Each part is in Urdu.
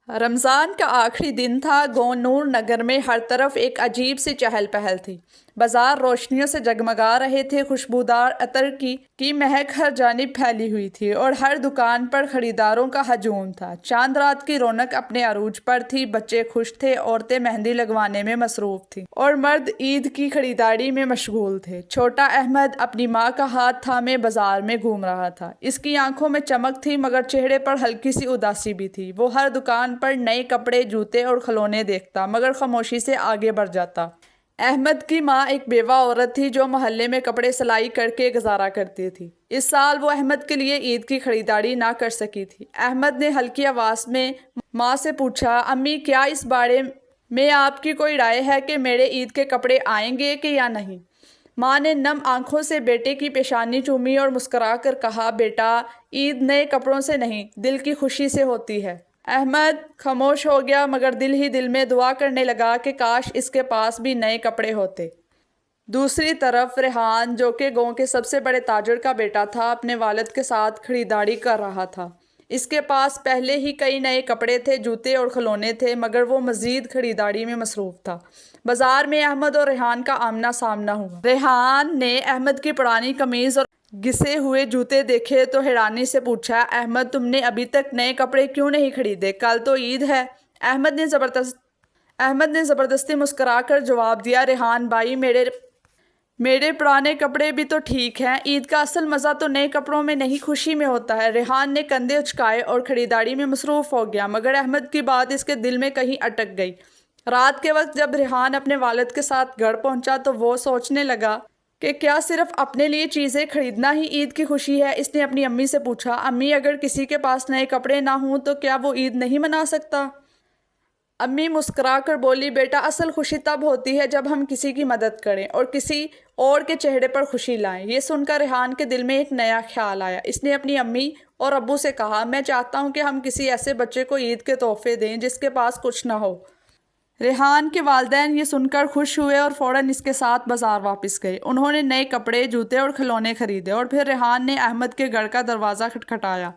رمضان کا آخری دن تھا۔ گونور نگر میں ہر طرف ایک عجیب سی چہل پہل تھی۔ بازار روشنیوں سے جگمگا رہے تھے، خوشبودار عطر کی مہک ہر جانب پھیلی ہوئی تھی اور ہر دکان پر خریداروں کا ہجوم تھا۔ چاند رات کی رونق اپنے عروج پر تھی، بچے خوش تھے، عورتیں مہندی لگوانے میں مصروف تھیں اور مرد عید کی خریداری میں مشغول تھے۔ چھوٹا احمد اپنی ماں کا ہاتھ تھامے بازار میں گھوم رہا تھا۔ اس کی آنکھوں میں چمک تھی مگر چہرے پر ہلکی سی اداسی بھی تھی۔ وہ ہر دکان پر نئے کپڑے، جوتے اور کھلونے دیکھتا مگر خاموشی سے آگے بڑھ جاتا۔ احمد کی ماں ایک بیوہ عورت تھی جو محلے میں کپڑے سلائی کر کے گزارا کرتی تھی۔ اس سال وہ احمد کے لیے عید کی خریداری نہ کر سکی تھی۔ احمد نے ہلکی آواز میں ماں سے پوچھا، امی کیا اس بارے میں آپ کی کوئی رائے ہے کہ میرے عید کے کپڑے آئیں گے کہ یا نہیں؟ ماں نے نم آنکھوں سے بیٹے کی پیشانی چومی اور مسکرا کر کہا، بیٹا عید نئے کپڑوں سے نہیں دل کی خوشی سے ہوتی ہے۔ احمد خاموش ہو گیا مگر دل ہی دل میں دعا کرنے لگا کہ کاش اس کے پاس بھی نئے کپڑے ہوتے۔ دوسری طرف ریحان جو کہ گاؤں کے سب سے بڑے تاجر کا بیٹا تھا، اپنے والد کے ساتھ خریداری کر رہا تھا۔ اس کے پاس پہلے ہی کئی نئے کپڑے تھے، جوتے اور کھلونے تھے مگر وہ مزید خریداری میں مصروف تھا۔ بازار میں احمد اور ریحان کا آمنا سامنا ہوا۔ ریحان نے احمد کی پرانی قمیض اور گھسے ہوئے جوتے دیکھے تو حیرانی سے پوچھا، احمد تم نے ابھی تک نئے کپڑے کیوں نہیں خریدے؟ کل تو عید ہے۔ احمد نے زبردستی مسکرا کر جواب دیا، ریحان بھائی میرے پرانے کپڑے بھی تو ٹھیک ہیں، عید کا اصل مزہ تو نئے کپڑوں میں نہیں خوشی میں ہوتا ہے۔ ریحان نے کندھے اچکائے اور خریداری میں مصروف ہو گیا مگر احمد کی بات اس کے دل میں کہیں اٹک گئی۔ رات کے وقت جب ریحان اپنے والد کے ساتھ گھر پہنچا تو وہ سوچنے لگا کہ کیا صرف اپنے لیے چیزیں خریدنا ہی عید کی خوشی ہے؟ اس نے اپنی امی سے پوچھا، امی اگر کسی کے پاس نئے کپڑے نہ ہوں تو کیا وہ عید نہیں منا سکتا؟ امی مسکرا کر بولی، بیٹا اصل خوشی تب ہوتی ہے جب ہم کسی کی مدد کریں اور کسی اور کے چہرے پر خوشی لائیں۔ یہ سن کر ریحان کے دل میں ایک نیا خیال آیا۔ اس نے اپنی امی اور ابو سے کہا، میں چاہتا ہوں کہ ہم کسی ایسے بچے کو عید کے تحفے دیں جس کے پاس کچھ نہ ہو۔ ریحان کے والدین یہ سن کر خوش ہوئے اور فوراً اس کے ساتھ بازار واپس گئے۔ انہوں نے نئے کپڑے، جوتے اور کھلونے خریدے اور پھر ریحان نے احمد کے گھر کا دروازہ کھٹکھٹایا۔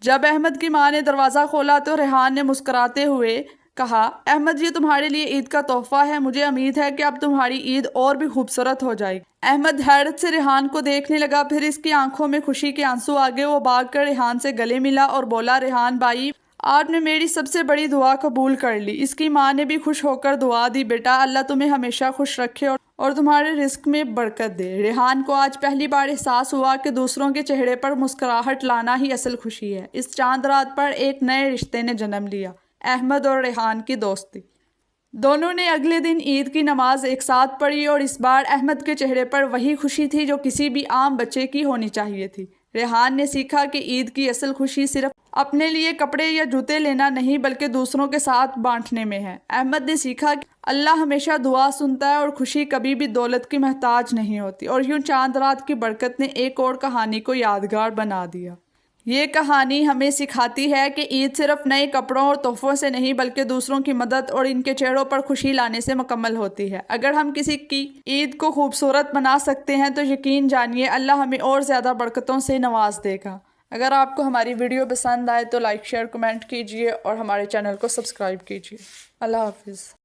جب احمد کی ماں نے دروازہ کھولا تو ریحان نے مسکراتے ہوئے کہا، احمد یہ تمہارے لیے عید کا تحفہ ہے، مجھے امید ہے کہ اب تمہاری عید اور بھی خوبصورت ہو جائے گی۔ احمد حیرت سے ریحان کو دیکھنے لگا، پھر اس کی آنکھوں میں خوشی کے آنسو آ گئے۔ وہ بھاگ کر ریحان سے گلے ملا اور بولا، ریحان بھائی آپ نے میری سب سے بڑی دعا قبول کر لی۔ اس کی ماں نے بھی خوش ہو کر دعا دی، بیٹا اللہ تمہیں ہمیشہ خوش رکھے اور تمہارے رزق میں برکت دے۔ ریحان کو آج پہلی بار احساس ہوا کہ دوسروں کے چہرے پر مسکراہٹ لانا ہی اصل خوشی ہے۔ اس چاند رات پر ایک نئے رشتے نے جنم لیا، احمد اور ریحان کی دوستی۔ دونوں نے اگلے دن عید کی نماز ایک ساتھ پڑھی اور اس بار احمد کے چہرے پر وہی خوشی تھی جو کسی بھی عام بچے کی ہونی چاہیے تھی۔ ریحان نے سیکھا کہ عید کی اصل خوشی صرف اپنے لیے کپڑے یا جوتے لینا نہیں بلکہ دوسروں کے ساتھ بانٹنے میں ہے۔ احمد نے سیکھا کہ اللہ ہمیشہ دعا سنتا ہے اور خوشی کبھی بھی دولت کی محتاج نہیں ہوتی۔ اور یوں چاند رات کی برکت نے ایک اور کہانی کو یادگار بنا دیا۔ یہ کہانی ہمیں سکھاتی ہے کہ عید صرف نئے کپڑوں اور تحفوں سے نہیں بلکہ دوسروں کی مدد اور ان کے چہروں پر خوشی لانے سے مکمل ہوتی ہے۔ اگر ہم کسی کی عید کو خوبصورت بنا سکتے ہیں تو یقین جانیے اللہ ہمیں اور زیادہ برکتوں سے نواز دے گا۔ اگر آپ کو ہماری ویڈیو پسند آئے تو لائک، شیئر، کمنٹ کیجیے اور ہمارے چینل کو سبسکرائب کیجیے۔ اللہ حافظ۔